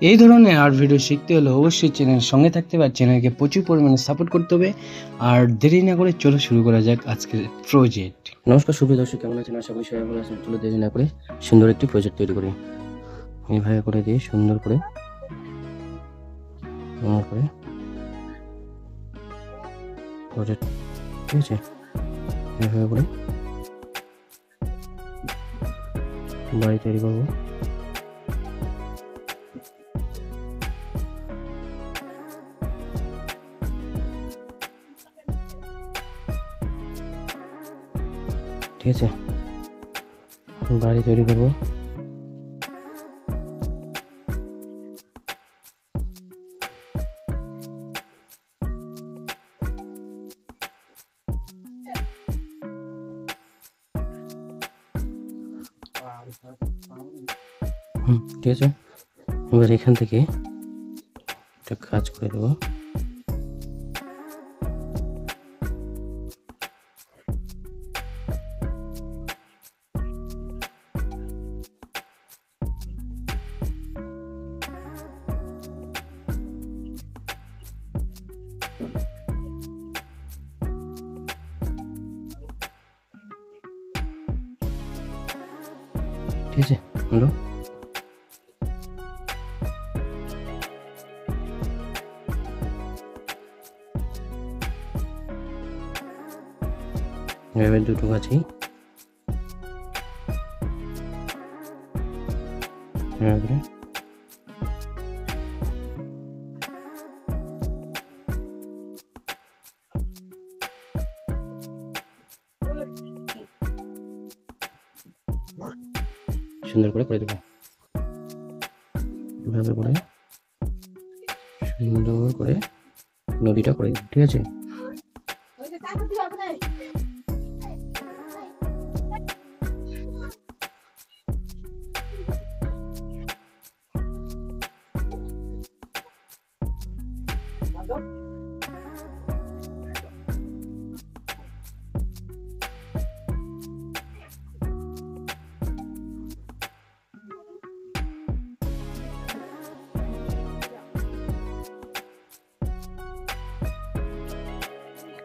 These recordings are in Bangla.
এই ধরনের আর্ট ভিডিও শিখতে হলে অবশ্যই চ্যানেলের সঙ্গে থাকতে হবে, চ্যানেলকে প্রচুর পরিমাণে সাপোর্ট করতে হবে। আর দেরি না করে চলো শুরু করা যাক আজকের প্রজেক্ট। নমস্কার সুপ্রিয় দর্শক, কেমন আছেন? আশা করি সবাই ভালো আছেন। চলো দেরি না করে সুন্দর একটি প্রজেক্ট তৈরি করি। এইভাবে করে দিয়ে সুন্দর করে প্রজেক্ট, ঠিক আছে? এইভাবে করে বাড়ি তৈরি করবো। ঠিক আছে, বাড়ি তৈরি করবো। ঠিক আছে, এবার এখান থেকে একটা কাজ করে দেবো। ঠিক আছে, হলো। এবার দুটো গাছই এভাবে সুন্দর করে দেবো। এভাবে করে সুন্দর করে নদীটা করে দেবো। ঠিক আছে,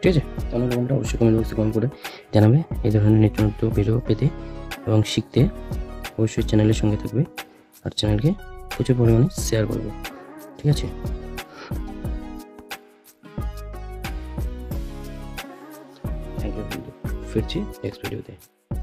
ঠিক আছে। তাহলে কমেন্টটা অবশ্যই কমেন্ট বক্সে কমেন্ট করে জানাবে। এই ধরনের নিত্য নতুন ভিডিও পেতে এবং শিখতে অবশ্যই চ্যানেলের সঙ্গে থাকবে আর চ্যানেলকে প্রচুর পরিমাণে শেয়ার করবে। ঠিক আছে, থ্যাংক ইউ। ফিরছি নেক্সট ভিডিওতে।